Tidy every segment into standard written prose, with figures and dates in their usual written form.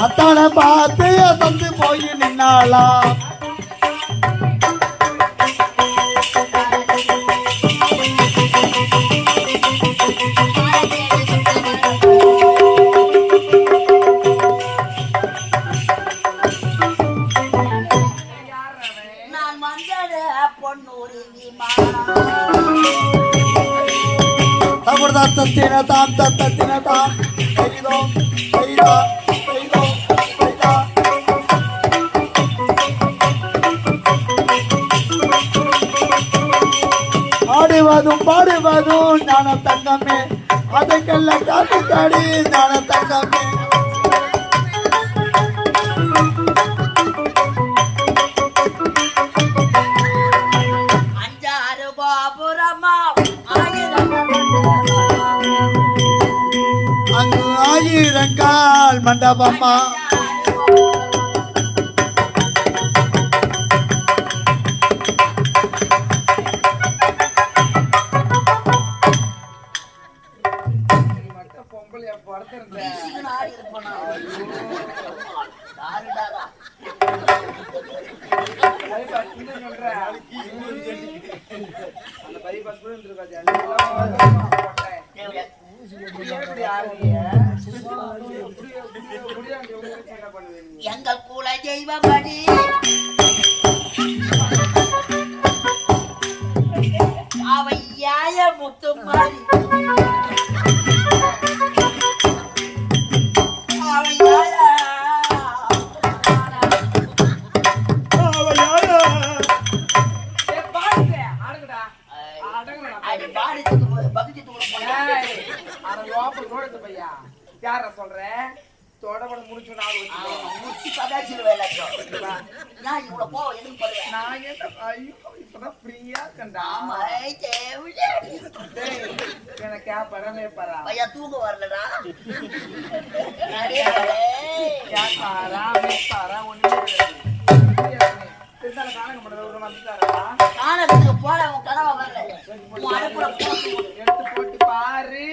அத்தான பார்த்து தந்து போய் நின்னாளா தத்தின தாம் தத்தின தாம் செய்தோம் செய்தா செய்தோம் செய்தா ஆடுவதும் பாடுவதும் ஞான தங்கமே அதுக்கெல்லாம் காத்து காடி ஞான தங்கமே ஆயிரங்கால் மண்டபம்மா எங்கள் குல தெய்வமடி அவையாய முத்துமாரி யார சொல்ற தொடபட முடிச்சு நான் இவ்வளவு போ எதுக்கு போடுவேன் நான் ஐயோ இப்பதான் ஃப்ரீயா கண்டா எனக்கு பரமே பரா பையா தூங்க வரலடா காணத்துக்கு போல உன் கனவா வரல எடுத்து போட்டு பாரு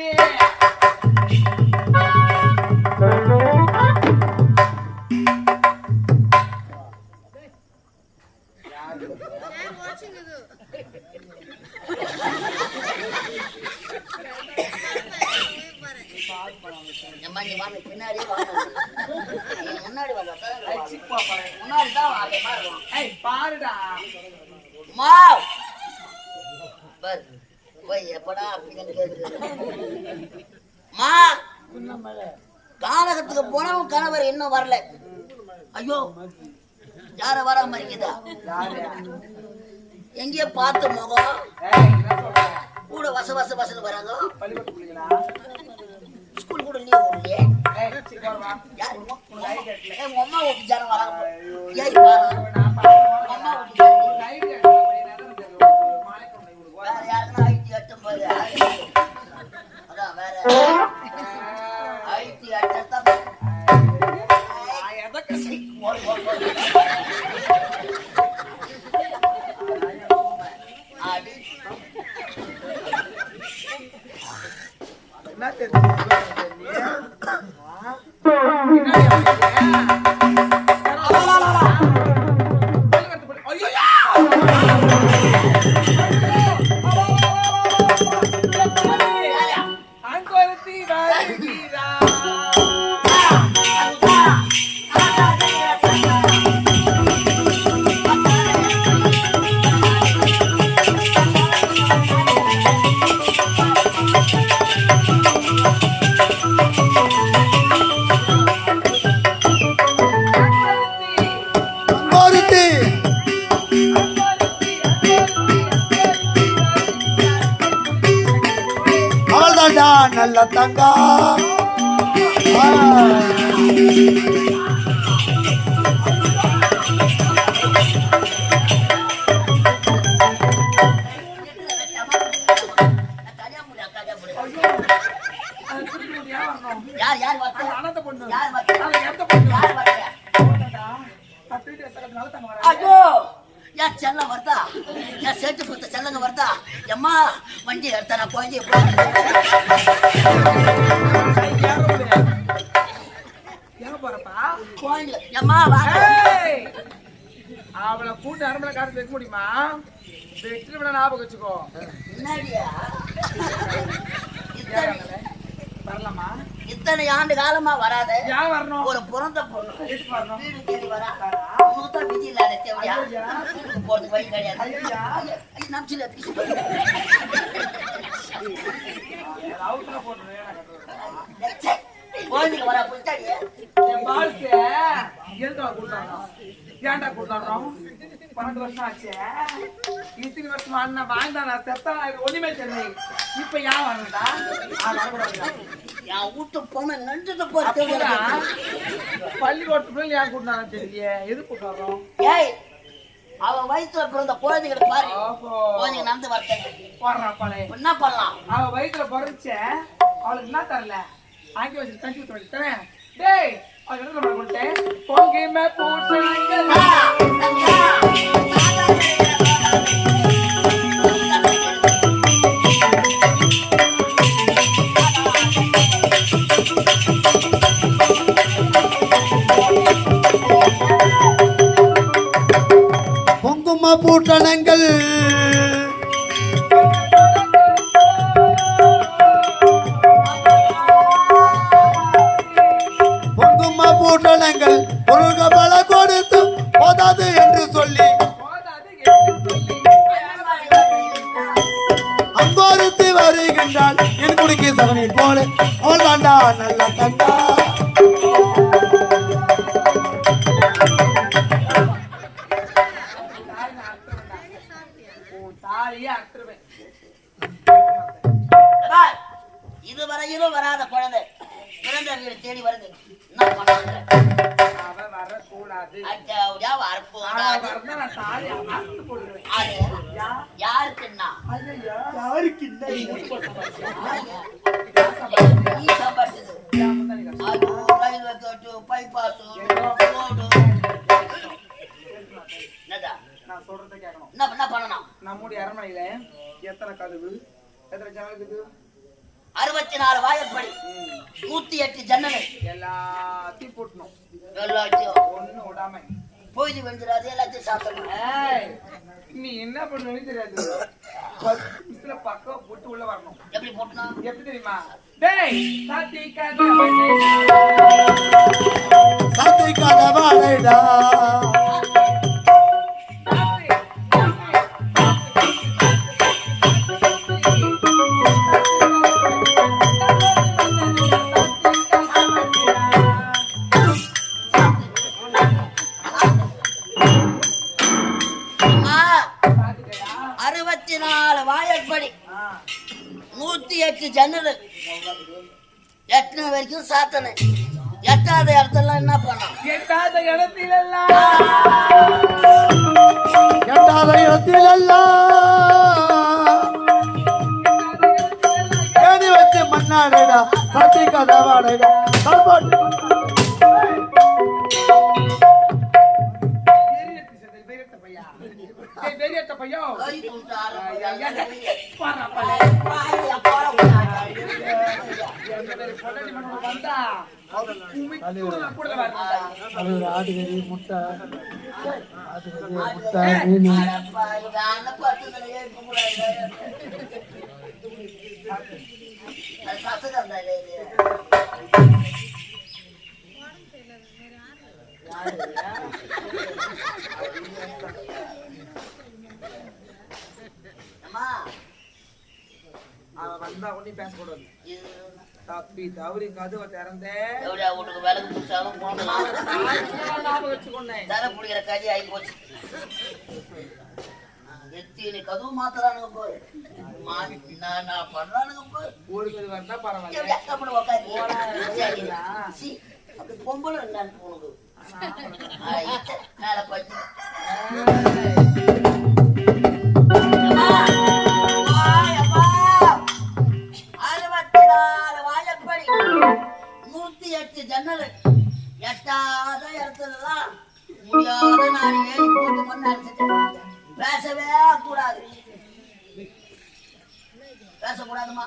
பின்னாடி முன்னாடி முன்னாடி தான் பாருடா எப்படா அப்படின்னு காலகத்துக்கு போனவன் கணவர் இன்னும் வரல. ஐயோ யார வராம இருக்குதா எங்கேயோ பார்த்த முகம் கூட வச வச வசது வராங்க. ஸ்கூல் கூட லீவ் விடலையே. உங்க அம்மா வீட்டு ஜனம் வராங்க. ஏறி பாரு அம்மா வீட்டு வேற யாருன்னா ஐடி அட்டம் போது அதான் வேற ஐடி அட்டம் நல்ல தங்கா அது திருப்பி வந்து ஏன் வரணும்? யார் யார் வரல? அது அனந்த பொண்ணு. யார் வரல? அது எந்த பொண்ணு? யார் வரல? போனடா. கத்திட்டு எத்தனை தங்க வரேன். ஐயோ என் செல்லம் வருதா? என் சேட்டு புத்த செல்லங்க வருதா? எம்மா வண்டி எடுத்த நான் குழந்தைய எங்க போறப்பா? குழந்தை எம்மா வாங்க. ஏய்! அவளை கூட்டு அரம்பளை காட்டு வைக்க முடியுமா? வெற்றி விட ஞாபகம் வச்சுக்கோ. என்னடியா வரலாமா? இத்தனை ஆண்டு காலமா வராத ஏன் வரணும்? ஒரு பிறந்த பொண்ணு எதுக்கு வரணும்? வீடு தேடி வரா மூத்தா விதி இல்லாத தேவையா போறது வழி கிடையாது. ஐயா. நம்பிச்சு அவுட்ல போடுறேன். குழந்தைங்க வரா புத்தாடிய என் பால்ஸ எதுடா கொடுத்தாங்க? ஏன்டா கொடுத்தாங்க? 12 வருஷம் ஆச்சு. இத்தனை வருஷமா அண்ணன் வாழ்ந்தானா செத்தா ஒண்ணுமே தெரியல. இப்ப ஏன் வரணும்டா? என் வீட்டு பொண்ணு நன்றதை போறது பள்ளிக்கூடத்துல ஏன் கூட்டினாலும் தெரியல. எது கூட்டாரோம்? ஏய் அவன் வயிற்றுல பிறந்த குழந்தைகளை பாரு. ஓஹோ. குழந்தைங்க நடந்து வரட்டேன் போடுறாப்பாளே. என்ன பண்ணலாம்? அவ வயிற்றுல பிறந்துச்ச அவளுக்கு என்ன தரல? ஆங்கி வச்சு கஞ்சி ஊத்த வச்சுட்டேன். டேய் அவன் என்ன பண்ண கொண்டேன்? பொங்கி மே போட்டு குங்கும பூட்டணங்கள் குங்கும பூட்டணங்கள் பொருள்க பல கொடுத்து போதாது என்று சொல்லி அங்கோருத்தி வருகின்றாள் என் குடிக்கு சவனை போல அவள் தாண்டா நல்ல தண்டா இதுவரையிலும் வராத குழந்தை பிறந்த வீடு தேடி வருது. என்ன பண்ணாங்க? அவன் வரக்கூடாது. யாருக்குன்னா ரயில்வே கேட்டு பைபாஸ் நான் சொல்றத கேட்கணும். என்ன பண்ணணும்? நம்முடைய அரண்மனையில எத்தனை கதவு எத்தனை ஜன்னல் இருக்குது? 64 வாயற்படி 108 ஜன்னல் எல்லாத்தையும் போட்டணும். எல்லாத்தையும் ஒண்ணு விடாம போய் வந்துடாது. எல்லாத்தையும் சாப்பிடணும். நீ என்ன பண்ணுன்னு தெரியாது. 10 நிமிஷத்துல பக்கம் போட்டு உள்ள வரணும். எப்படி போட்டணும்? எப்படி தெரியுமா? டேய் சாத்தி கதை சாத்தி கதை வாழைடா வாயற்படி 108 ஜன்னல் எட்டு வரைக்கும் சாத்தனை. எட்டாவது இடத்துல என்ன பண்ணோம்? எட்டாத இடத்தில் ஏணி வச்சு மண்ணாடா சாத்தி கதை வாழைடா ஆட்டுக்கறி முட்டை மீன் அவன் வந்தா ஒண்ணு பேசக்கூடாது. தப்பி தவறி கதவை திறந்தே வீட்டுக்கு விளக்கு பிடிச்சாலும் ஞாபகம் வச்சுக்கொண்டேன். தர பிடிக்கிற கதி ஆகி போச்சு. எத்தனை கதவு மாத்துறானுங்க போய் நான் பண்றானுங்க போய் ஒரு கது வரா பரவாயில்ல. உட்காந்து அப்படி பொம்பளை என்னன்னு போனது மேல போச்சு ஜன்னல் எட்டாத இடத்துலலாம் முடியாத நான் ஏறி போட்டு கொண்டு அடிச்சிட்டேன். பேசவே கூடாது பேசக்கூடாதுமா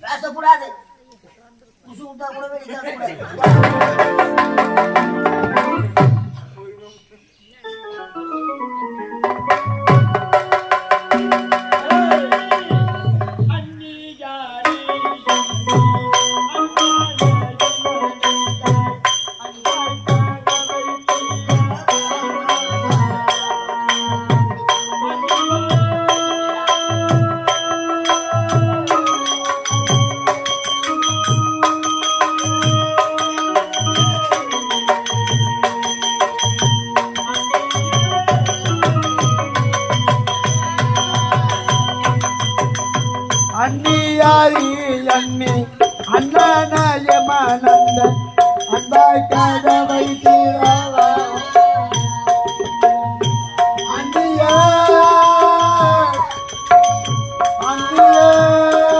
பேசக்கூடாது குசு விட்டா கூட வெளியே அன்னியாரி அண்ணி அண்ணாயமானந்த அன்பாய் கதவை தீராவா அன்னியா அன்னியே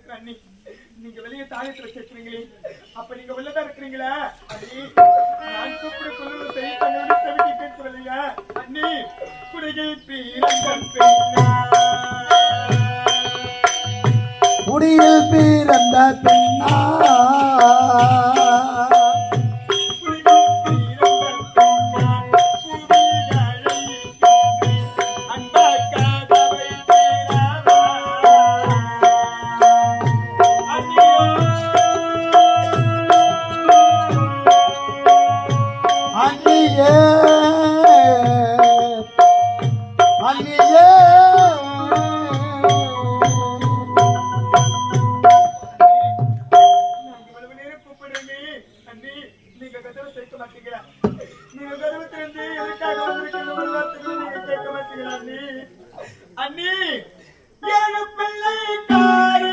அன்னி நீங்க வெளியே தாயத்துல கேட்கிறீங்களே அப்ப நீங்க உள்ளதா இருக்கிறீங்களா அண்ணி நான் கூப்பிட கொள்ள சரி தன்னோட செவிக்கு கேட்கவில்லையா அண்ணி குடிகை குடியில் பிறந்த பெண்ணா அன்னியே அன்னியே இவ்வளவு நேரம் கூப்பிடுறீங்க அண்ணி நீங்க கதவை சேர்க்க மாட்டீங்களா நீங்க கதவை திறந்து எதுக்காக வந்திருக்கீங்க நீங்க கேட்க மாட்டீங்களா அண்ணி அண்ணி ஏழு பிள்ளை காரி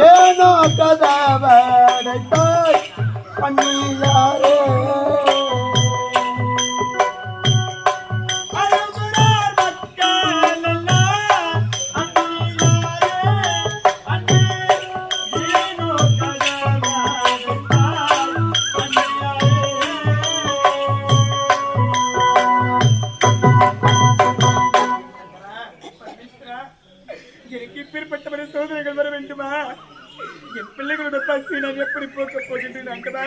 ஏனோ கதவடைத்தாய் பண்ணியாரே எனக்கு இப்பேற்பட்ட சோதனைகள் வர வேண்டுமா என் பிள்ளைகளோட பசி நான் எப்படி போக்க போகின்றேன் அங்கதா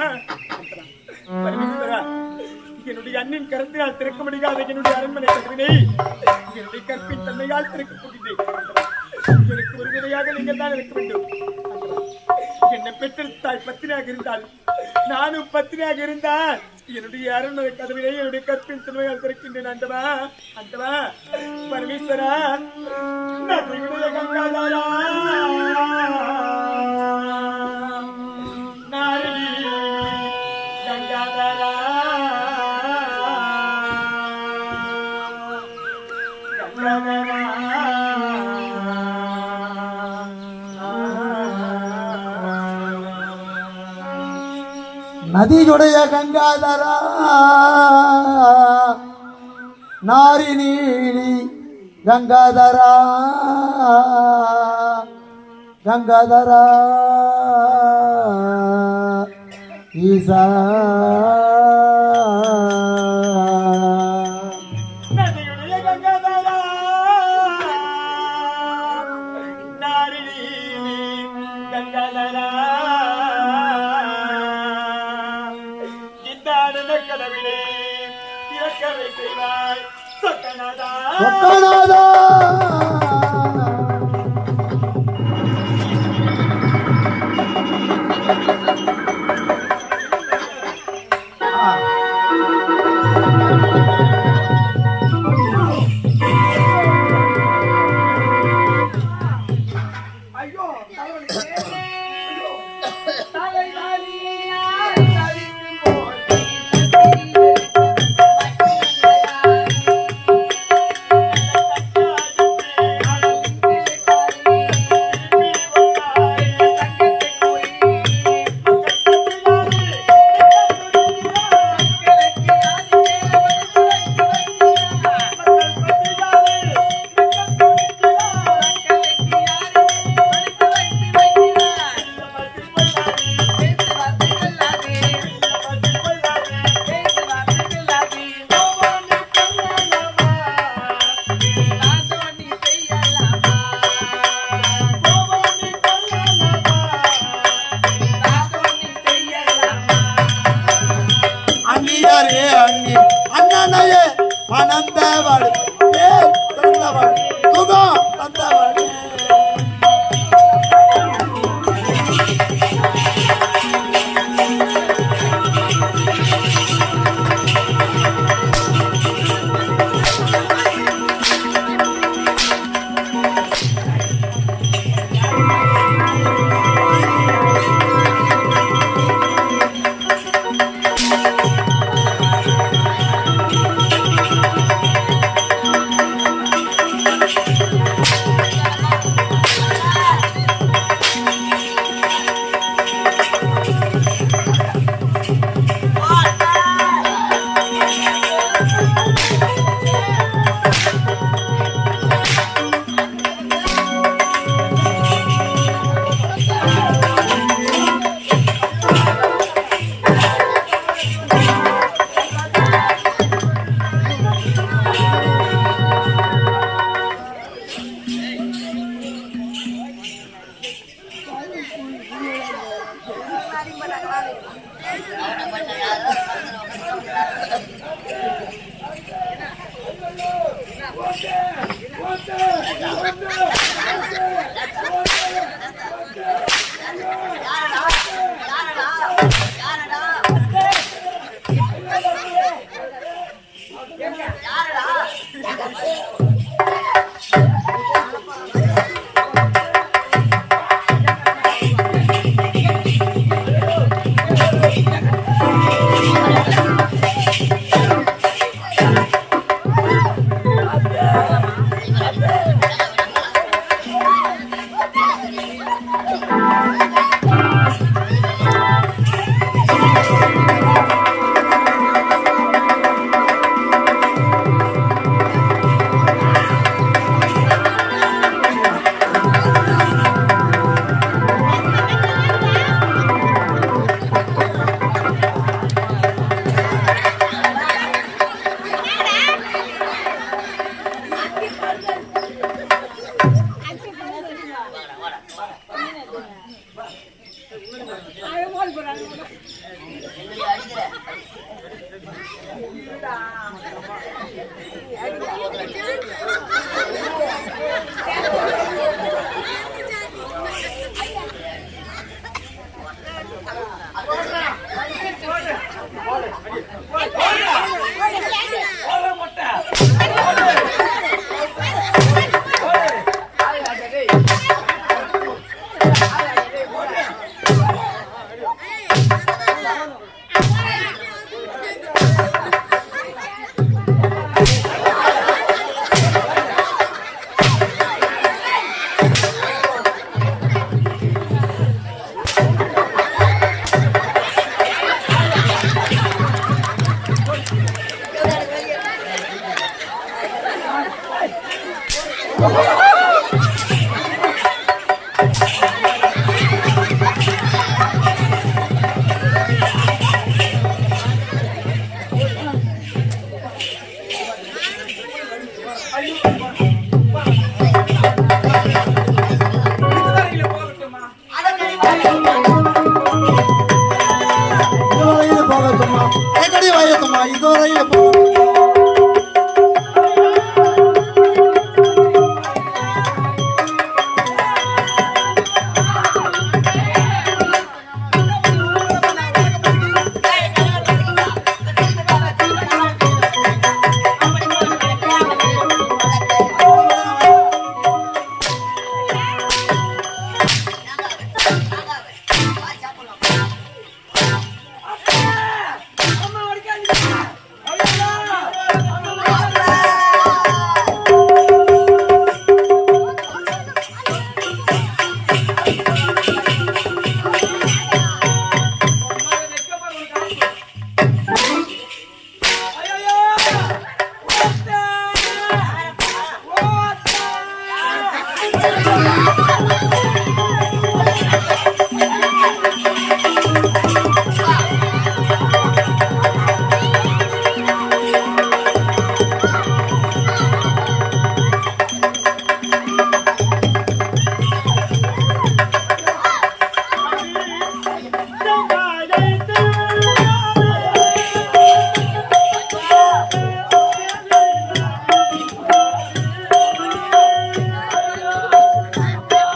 பரமேஸ்வரா என்னுடைய அண்ணின் கருத்தினால் திறக்க முடியாத என்னுடைய அரண்மனை கதவினை என்னுடைய கற்பின் தன்மையால் திறக்கப் போகின்றேன் எனக்கு ஒரு விதையாக நீங்கள் தான் இருக்க வேண்டும் என்னை பெற்றெடுத்தால் பத்தினியாக இருந்தால் நானும் பத்தினியாக இருந்தால் என்னுடைய அரண்மனை கதவினை என்னுடைய கற்பின் தன்மையால் திறக்கின்றேன் அண்டவா அண்டவா பரமேஸ்வரா நதியுடைய கங்காதாரா நாரணி கங்காதாரா கங்காதாரா நதியுடைய கங்காதரா நாரி நீலி கங்காதரா கங்காதரா ஈசா நதியுடைய கங்காதரா நாரினி கங்காதரா இந்த அனந்த கதவிலே திறக்கவை செய்வாய் சொக்கநாதா சொக்கநாதா ஐயோ தலைவலிக்கு. ஐயோ தலைவலி தலைக்கு போட்டி அண்ணியாரே அண்ணி அண்ணனையே பணந்தவள் பேர் தந்தவள் சுகம் தந்தவள்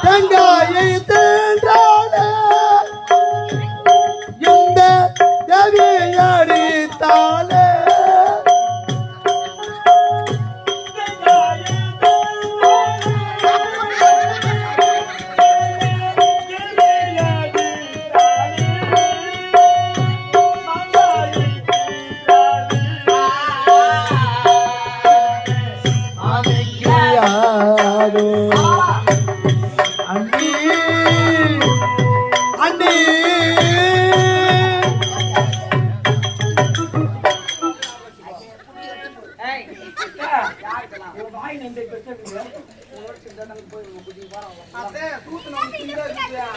தேங்காயை தேன்றாலே இந்த தேவியை அடித்தாலே யாரோ அண்ணி அண்ணி ஏய் யாருக்கலாம் வாய் நெஞ்சை பெற்றது அத்தை தூத்துன கீழே இருக்குயா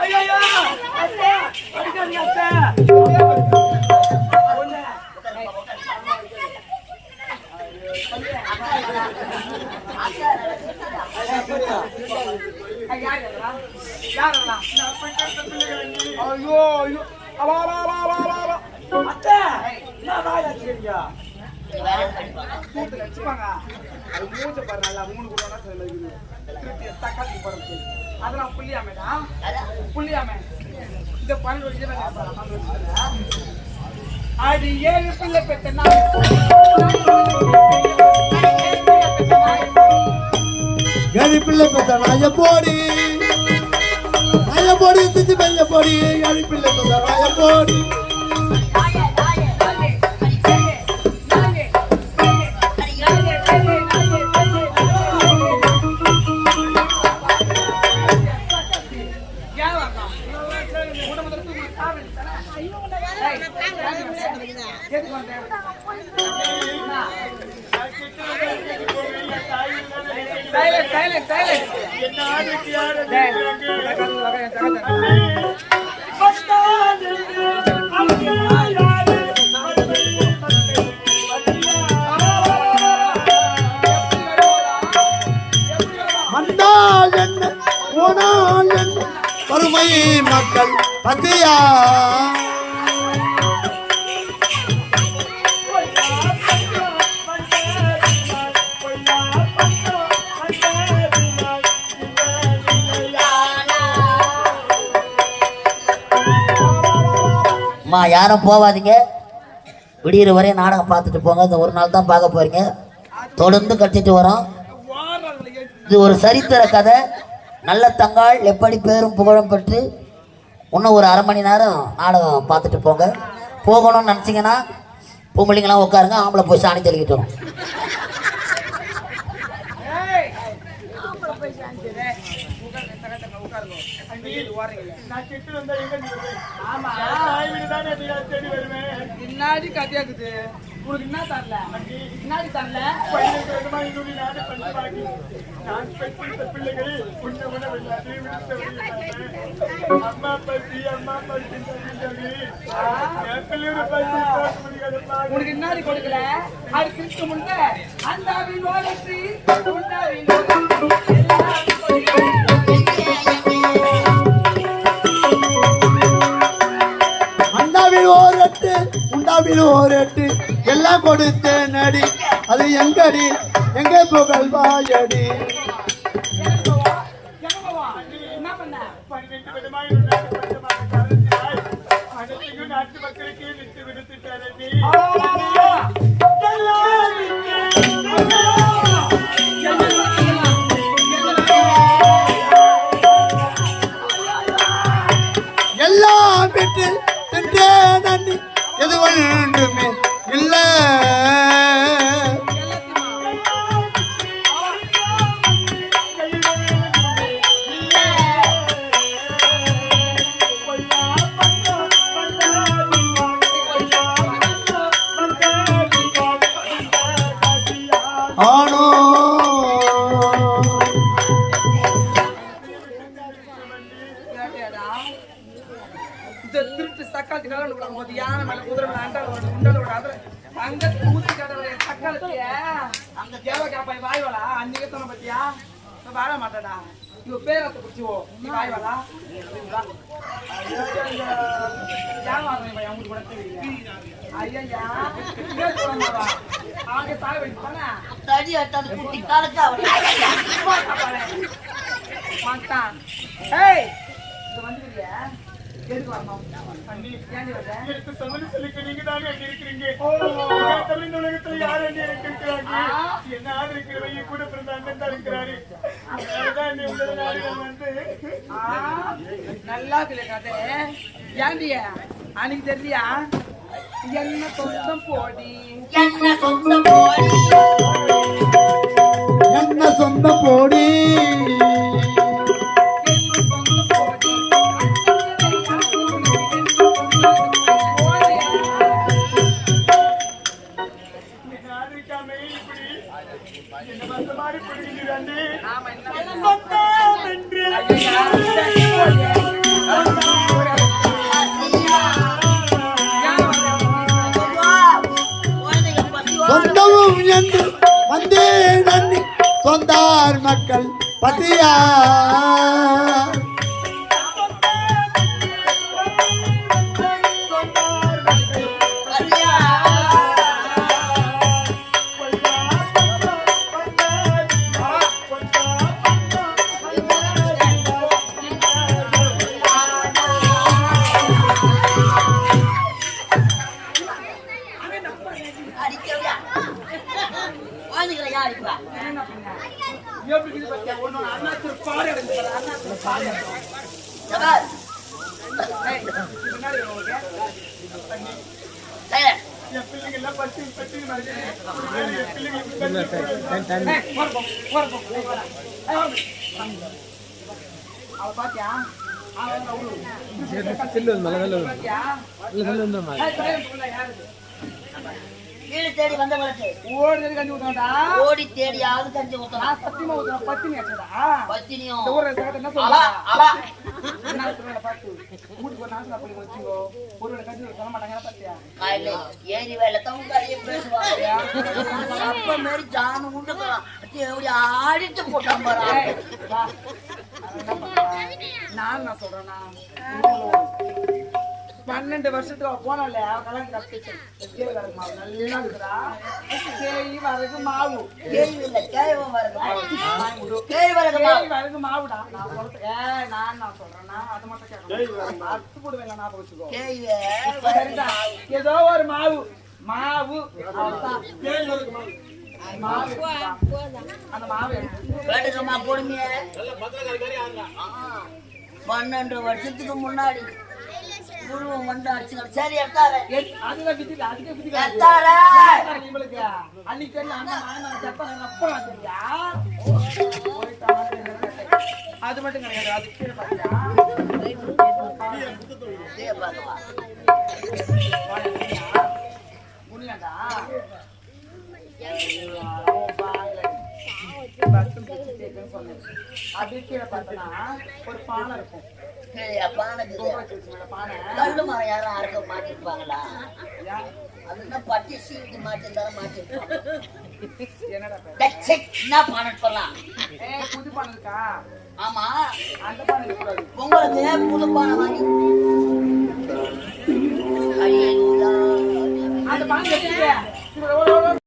ஐயோ அத்தை அடிக்காதீங்க அத்தை ஐயோ ஐயோ அவா அவா அவா அவா அத்தை என்ன வாய் அடிக்கிறீங்க கூட்டு வச்சுப்பாங்க அது மூஞ்ச பாரு நல்லா மூணு கூட சொல்லுது திருப்பி தக்காளி பருப்பு அதெல்லாம் புள்ளியாமேடா புள்ளியாமே இந்த 12 வருஷம் அது 7 பிள்ளை பெத்தனா கறி பிள்ளை பெத்த நாய போடி திச்சு பெஞ்ச போடி கறி பிள்ளை பெத்த நாய போடி வந்தால் என்ன போனால் என்ன வறுமை மக்கள் பத்தியா யாரும் போவாதீங்க, விடியிற வரையும் நாடகம் பார்த்துட்டு போங்க. இந்த ஒரு நாள் தான் பார்க்க போறீங்க, தொடர்ந்து கட்டிட்டு வரோம். இது ஒரு சரித்திர கதை. நல்ல தங்காள் எப்படி பேரும் புகழும் பெற்று இன்னும் ஒரு அரை மணி நேரம் நாடகம் பார்த்துட்டு போங்க. போகணும்னு நினச்சிங்கன்னா பொம்பளைங்களாம் உட்காருங்க, ஆம்பளை போய் சாணி தெளிக்கிட்டு வரும். பின்னாடி கத்தியாக்குது உனக்கு என்ன தரல, பின்னாடி தரல. உனக்கு என்னாடி கொடுக்கல, அது கிறிஸ்து முன்ன அந்த உண்டாவில் ஓரட்டு எல்லாம் கொடுத்த நடி, அது எங்கடி எங்க புகழ் வாயடி. என்ன பண்ண 12 விதமாய் நாட்டு மக்களுக்கு விட்டு விடுத்துட்டாரடி. எல்லாம் விட்டு தின்றே நன்றி எது ஒன்றுமே இல்ல. அங்க ஊத்தி கடவுளே சக்கலத்திய அங்க தேவகாப்பாய் வாய்வலா அன்னைக்கு சொன்ன பத்தியா வாழ மாட்டடா இவ பேரத்தை குடிச்சுவோ நீ வாய்வலா அவங்க கூட தெரியல ஐயா ஆக சாய வைப்பானா தடி அட்டாது குட்டி காலக்கா மாட்டான் ஏய் இது வந்துருக்கியா எதுக்கு வரணும் ஏண்டி வந்த எடுத்து தமிழ் சொல்லிக்க நீங்க தானே அங்க இருக்கிறீங்க தமிழ் உலகத்துல யார் அங்க இருக்கிறாங்க என்ன ஆதரிக்கிறவங்க கூட பிறந்த அண்ணன் தான் இருக்கிறாரு அதனாலதான் நீ உங்களை நாடு நான் வந்து நல்லா இருக்குல்ல கதை ஏண்டிய அன்னைக்கு தெரியலையா என்ன சொந்தம் போடி என்ன சொந்தம் போடி என்ன சொந்த போடி ஆதரிக்காம இப்படி என்ன மத்த மாதிரி பிடிக்கிறாண்டு நாம என்ன சொந்தம் என்று சொந்தமும் என்று வந்தே நன்றி சொந்தார் மக்கள் பத்தியா எப்படி இது பத்தியா ஒண்ணு அண்ணாச்சு பாரு அண்ணாச்சு பாரு முன்னாடி உங்களுக்கு என் பிள்ளைங்க எல்லாம் பட்டி பட்டி என் பிள்ளைங்களுக்கு அவ பாத்தியா வீடு தேடி வந்தவங்களுக்கு ஓடி கஞ்சி ஊத்தா ஓடி தேடியாவது கஞ்சி ஊத்தலாம் நான் சத்தியமா ஊத்துற பத்தினி ஆச்சுடா பத்தினியும் இந்த ஊர்ல சேர்த்து என்ன அவா சொல்லுவா அவா என்ன சொல்லுவா பாத்து வீட்டுக்கு ஒரு நாசலா போய் வச்சுக்கோ ஒரு கஞ்சி சொல்ல மாட்டாங்க பாத்தியா காயில ஏறி வேலை தவிர அதிக பேசுவாங்க அப்ப மாரி ஜானு உண்டுக்கலாம் எப்படி ஆடிட்டு போட்டான் பாரு ஏய், வா. அவன் என்ன பண்றா? நான் என்ன சொல்றேன்னா 12 வருஷத்துக்கு அவ போனால அவ கல்யாணம் கட்டிச்சு கேழ்வரகு மாவு நல்லா இருக்குதா கேழ்வரகு மாவு கேள்வி இல்ல கேள்வம் வருது கேழ்வரகுமா கேழ்வரகு மாவுடா நான் சொல்றேன் நான் சொல்றேன்னா அது மட்டும் கேட்கணும் அத்து போடுவேன் ஞாபகம் வச்சுக்கோ சரிடா. ஏதோ ஒரு மாவு அவ்வளவுதான். கேழ்வரகு மாவு அந்த மாவு கேட்டுக்கம்மா கொடுமைய 12 வருஷத்துக்கு முன்னாடி குருவம் வந்து அடிச்சுக்கணும் சரி எடுத்தாரு அதுதான் விதில அதுக்கே விதில எடுத்தாரா இவளுக்கு அன்னைக்கு தெரியல அண்ணன் செப்பாங்க அப்புறம் தெரியா அது மட்டும் கிடையாது அது கீழே பாத்தியா பார்க்கவா புரியாதா அப்படியே கீழே பார்த்தனா ஒரு பானை இருக்கும் பானை கல்லு மரம் யாரும் அறுக்க மாட்டிருப்பாங்களா ஏன்? அதுன்னா பட்டி சீட்டு மாட்டிருந்தாலும் மாட்டிருப்பாங்க என்னடா பேர்? என்ன பானை சொல்லலாம் புது பானை இருக்கா ஆமா அந்த பானை இருக்கக்கூடாது உங்களுக்கு புது பானை வாங்கி ஐயோ அந்த பானை எடுத்துக்க